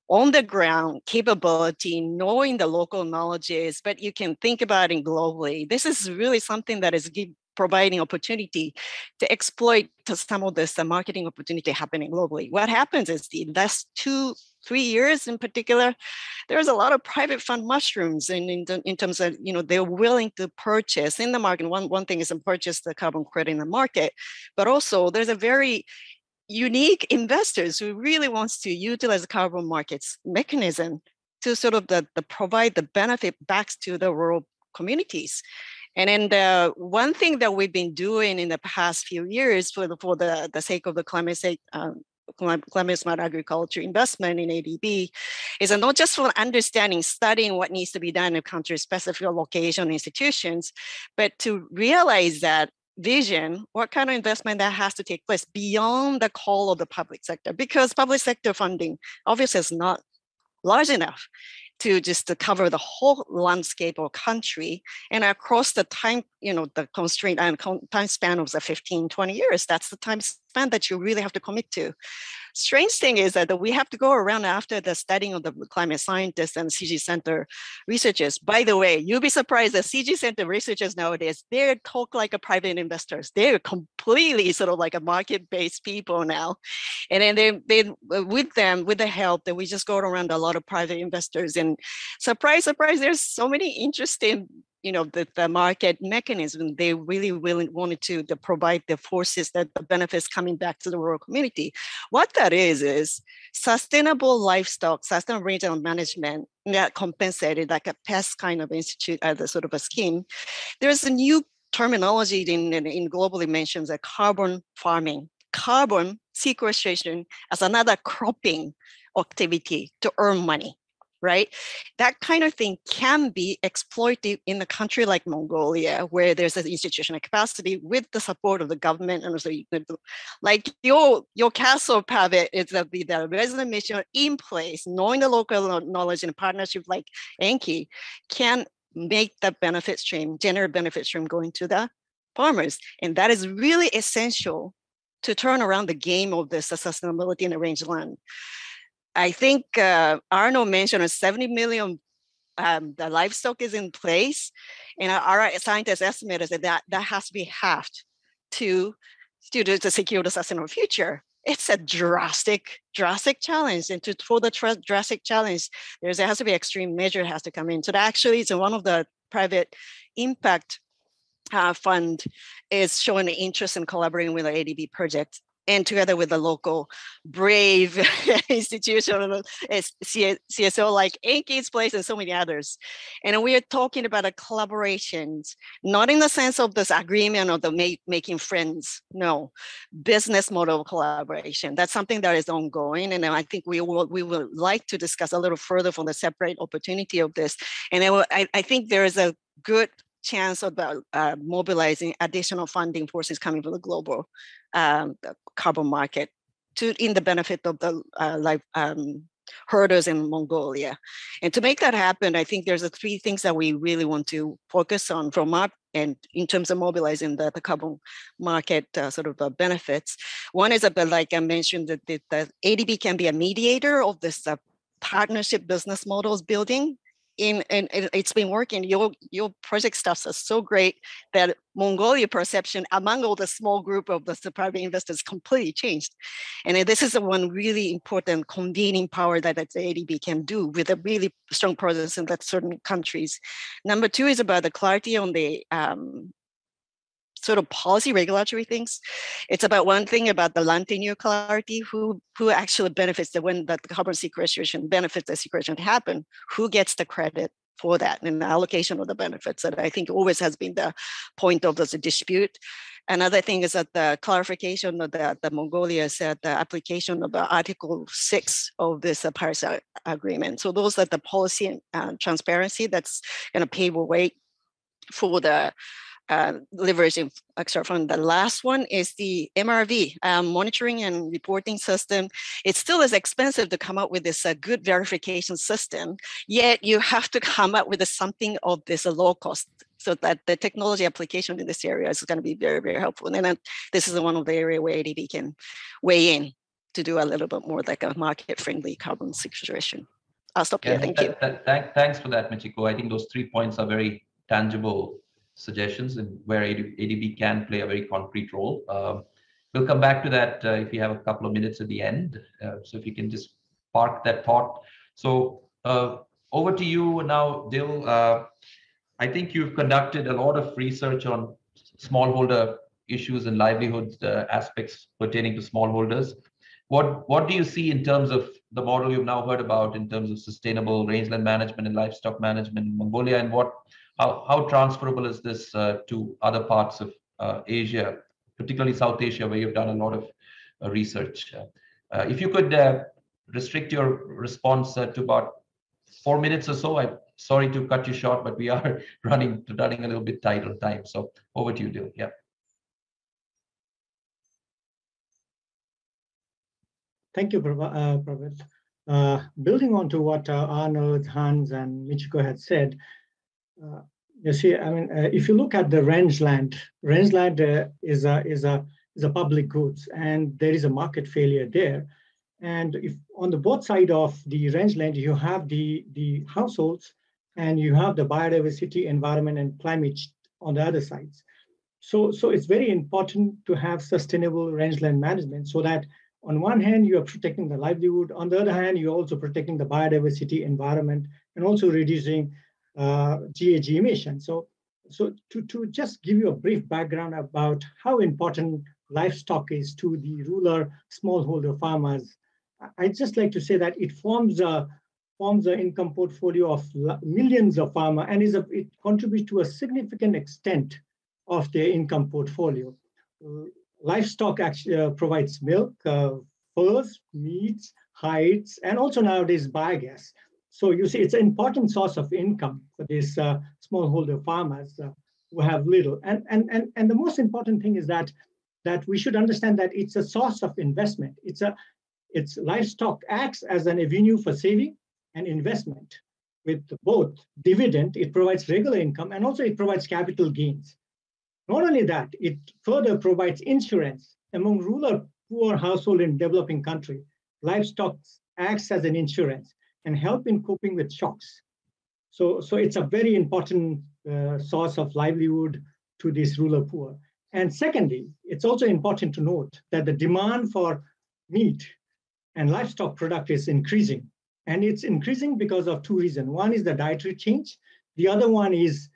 on the ground capability, knowing the local knowledges, but you can think about it globally. This is really something that is providing opportunity to exploit some of this marketing opportunity happening globally. What happens is the last 2-3 years in particular, there's a lot of private fund mushrooms in terms of, they're willing to purchase in the market. One thing is to purchase the carbon credit in the market, but also there's a very unique investors who really wants to utilize the carbon markets mechanism to sort of provide the benefit back to the rural communities. And then the one thing that we've been doing in the past few years for the sake of the climate smart agriculture investment in ADB is not just for understanding, studying what needs to be done in country-specific location institutions, but to realize that vision, what kind of investment that has to take place beyond the call of the public sector, because public sector funding obviously is not large enough to cover the whole landscape or country and across the time, the constraint and time span of the 15-20 years. That's the time span that you really have to commit to. Strange thing is that we have to go around after the studying of the climate scientists and CG Center researchers. By the way, you'll be surprised that CG Center researchers nowadays, they talk like a private investors. They're completely sort of like a market-based people now. And then they with the help that we just go around a lot of private investors, and surprise, surprise, there's so many interesting the market mechanism. They really wanted to provide the forces that the benefits coming back to the rural community. What that is sustainable livestock, sustainable regional management that compensated like a pest kind of institute as a sort of a scheme. There's a new terminology in globally mentions a carbon farming, carbon sequestration as another cropping activity to earn money. Right? That kind of thing can be exploited in a country like Mongolia, where there's an institutional capacity with the support of the government. And also, like your castle, Pavit, is the resident mission in place, knowing the local knowledge and partnership like Enki can make the benefit stream, generate benefit stream going to the farmers. And that is really essential to turn around the game of this sustainability in the rangeland. I think Arno mentioned 70 million the livestock is in place, and our scientists estimate is that has to be halved to secure the sustainable future. It's a drastic challenge, and for the drastic challenge, there has to be extreme measure has to come in. So that actually is one of the private impact fund is showing an interest in collaborating with the ADB project. And together with the local brave institutional CSO like Enki's Place and so many others. And we are talking about a collaborations, not in the sense of this agreement or the making friends, no, business model collaboration. That's something that is ongoing. And I think we would like to discuss a little further from the separate opportunity of this. And I think there is a good chance of mobilizing additional funding forces coming from the global carbon market in the benefit of the herders in Mongolia. And to make that happen, I think there's 3 things that we really want to focus on from our end in terms of mobilizing the carbon market benefits. One is about, like I mentioned, that the ADB can be a mediator of this partnership business models building and it's been working. Your project stuff is so great that Mongolia perception among all the small group of the private investors completely changed. And this is the one really important convening power that the ADB can do with a really strong presence in that certain countries. Number two is about the clarity on the sort of policy regulatory things. It's about one thing about the land tenure clarity, who actually benefits when the carbon sequestration benefits the sequestration happen, who gets the credit for that, and the allocation of the benefits that I think always has been the point of this dispute. Another thing is that the clarification of the Mongolia said the application of the Article 6 of this Paris Agreement. So those are the policy and transparency that's going to pave the way for the leveraging extra fund. The last one is the MRV, monitoring and reporting system. It still is expensive to come up with this good verification system, yet you have to come up with something of this low cost, so that the technology application in this area is going to be very, very helpful. And then this is one of the areas where ADB can weigh in to do a little bit more like a market-friendly carbon sequestration. I'll stop here. Thank you. Thanks for that, Michiko. I think those 3 points are very tangible suggestions and where ADB can play a very concrete role. We'll come back to that if you have a couple of minutes at the end. So if you can just park that thought. So over to you now, Dil. I think you've conducted a lot of research on smallholder issues and livelihood aspects pertaining to smallholders. What do you see in terms of the model you've now heard about in terms of sustainable rangeland management and livestock management in Mongolia, and how transferable is this to other parts of Asia, particularly South Asia, where you've done a lot of research? If you could restrict your response to about 4 minutes or so. I'm sorry to cut you short, but we are running a little bit tight on time. So over to you, Dil. Yeah. Thank you, Prabhat. Building on to what Arnold, Hans, and Michiko had said, you see, I mean, if you look at the rangeland is a public goods, and there is a market failure there. And if on the both side of the rangeland, you have the households, and you have the biodiversity, environment, and climate on the other sides. So it's very important to have sustainable rangeland management, so that on one hand, you are protecting the livelihood. On the other hand, you're also protecting the biodiversity, environment, and also reducing GHG emissions. So to just give you a brief background about how important livestock is to the rural smallholder farmers, I'd just like to say that it forms an income portfolio of millions of farmers, and it contributes to a significant extent of their income portfolio. Livestock actually provides milk, furs, meats, hides, and also nowadays biogas. So you see, it's an important source of income for these smallholder farmers who have little. And the most important thing is that we should understand that it's a source of investment. It's livestock acts as an avenue for saving and investment. With both dividend, it provides regular income, and also it provides capital gains. Not only that, it further provides insurance among rural poor households in developing countries. Livestock acts as an insurance and help in coping with shocks. So it's a very important source of livelihood to these rural poor. And secondly, it's also important to note that the demand for meat and livestock product is increasing. And it's increasing because of two reasons. One is the dietary change. The other one is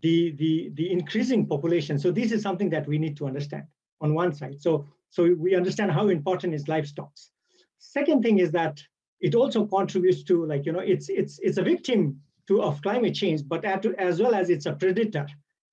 the increasing population. So this is something that we need to understand on one side. So we understand how important is livestock. Second thing is that it also contributes to, like, it's a victim of climate change, but as well as it's a predator,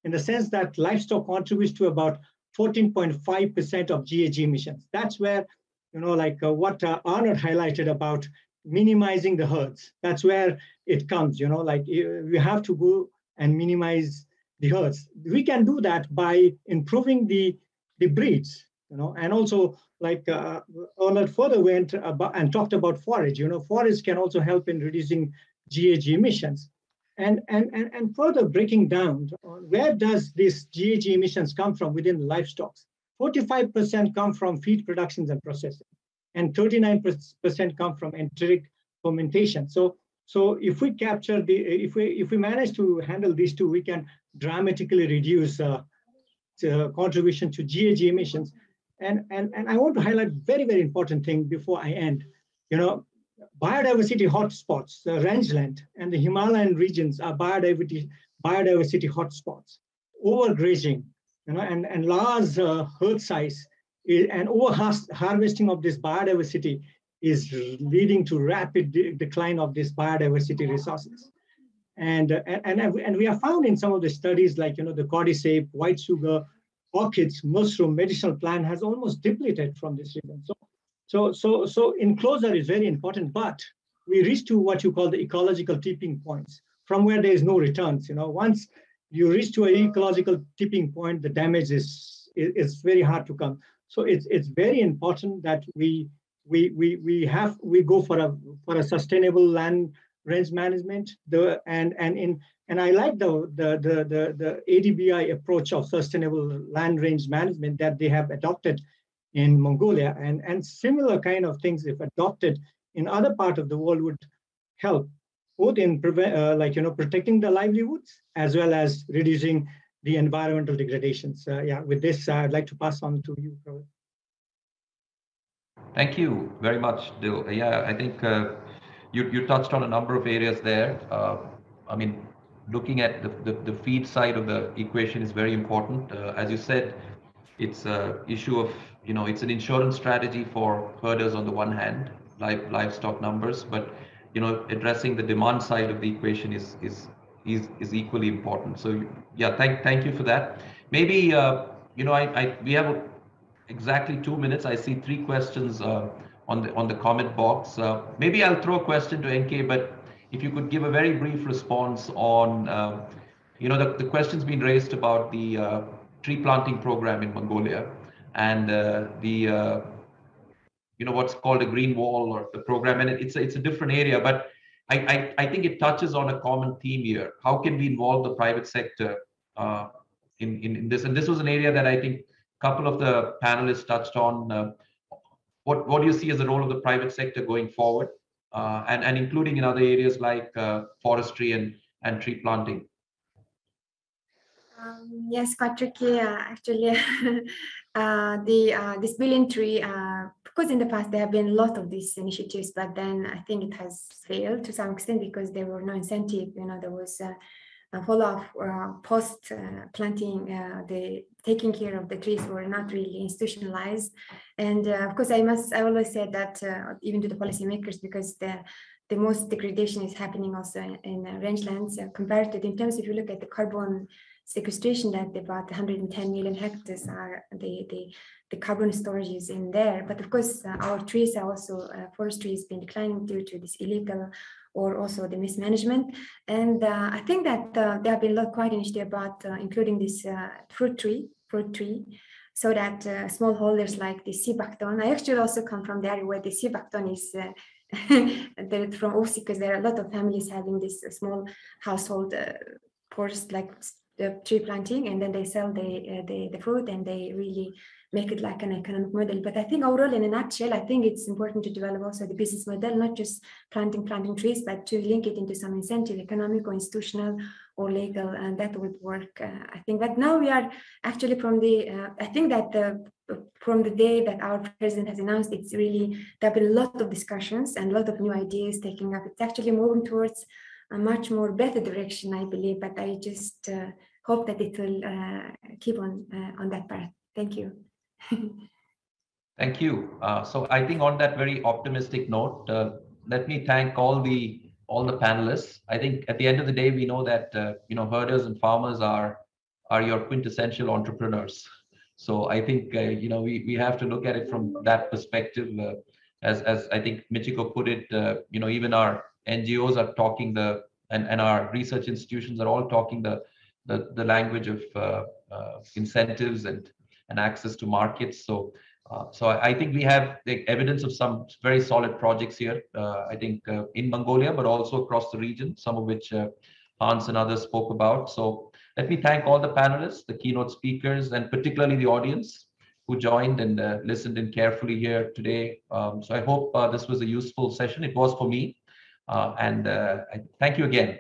in the sense that livestock contributes to about 14.5% of GHG emissions. That's where, what Arnold highlighted about minimizing the herds. That's where it comes, we have to go and minimize the herds. We can do that by improving the breeds, and also Arnold further went about and talked about forage. Forage can also help in reducing GHG emissions. And further breaking down, where does this GHG emissions come from within the livestock? 45% come from feed productions and processing, and 39% come from enteric fermentation. So So if we capture if we manage to handle these two, we can dramatically reduce contribution to GHG emissions. And I want to highlight very, very important thing before I end. Biodiversity hotspots, the rangeland and the Himalayan regions are biodiversity hotspots. Overgrazing, and large herd size and over-harvesting of this biodiversity is leading to rapid decline of this biodiversity resources. And we have found in some of the studies, like the cordyceps, white sugar, orchids, mushroom, medicinal plant has almost depleted from this region. So enclosure is very important, but we reach to what you call the ecological tipping points, from where there is no returns. Once you reach to an ecological tipping point, the damage is very hard to come. So it's very important that we go for a sustainable land range management. And I like the ADBI approach of sustainable land range management that they have adopted in Mongolia, and similar kind of things, if adopted in other parts of the world, would help both in protecting the livelihoods as well as reducing the environmental degradations. With this, I'd like to pass on to you, Pravit. Thank you very much, Dil. I think you touched on a number of areas there. I mean, looking at the feed side of the equation is very important. As you said, it's an issue of, it's an insurance strategy for herders on the one hand, livestock numbers, but addressing the demand side of the equation is equally important. So thank you for that. Maybe we have exactly 2 minutes. I see 3 questions on the comment box. Maybe I'll throw a question to NK, but if you could give a very brief response on the questions being raised about the tree planting program in Mongolia and what's called a green wall or the program, and it's a different area, but I think it touches on a common theme here. How can we involve the private sector in this? And this was an area that I think a couple of the panelists touched on. What do you see as the role of the private sector going forward, and including in other areas like forestry and tree planting? Yes, quite tricky actually. This billion tree, because in the past there have been a lot of these initiatives, but then I think it has failed to some extent because there were no incentive. There was a follow-up post planting. The taking care of the trees were not really institutionalized, and of course I always say that even to the policymakers, because the most degradation is happening also in rangelands compared to in terms, if you look at the carbon sequestration, that about 110 million hectares are the carbon storage is in there. But of course, our trees are also, forestry has been declining due to this illegal or also the mismanagement. And I think that there have been quite initiative about including this fruit tree, so that smallholders like the Sequestration. I actually also come from the area where the Sequestration is from Osi, because there are a lot of families having this small household forest like tree planting, and then they sell the fruit, and they really make it like an economic model. But I think overall, in a nutshell, I think it's important to develop also the business model, not just planting trees, but to link it into some incentive, economic or institutional or legal, and that would work, I think. But now we are actually from the, I think that from the day that our president has announced, it's really, there have been a lot of discussions and a lot of new ideas taking up. It's actually moving towards a much more better direction, I believe, but I just hope that it will keep on that path. Thank you. Thank you. So I think on that very optimistic note, let me thank all the panelists. I think at the end of the day, we know that herders and farmers are your quintessential entrepreneurs. So I think we have to look at it from that perspective. As I think Michiko put it, even our NGOs are talking and our research institutions are all talking the language of incentives and access to markets. So I think we have the evidence of some very solid projects here. I think in Mongolia, but also across the region, some of which Hans and others spoke about. So let me thank all the panelists, the keynote speakers, and particularly the audience who joined and listened in carefully here today. So I hope this was a useful session. It was for me. And thank you again.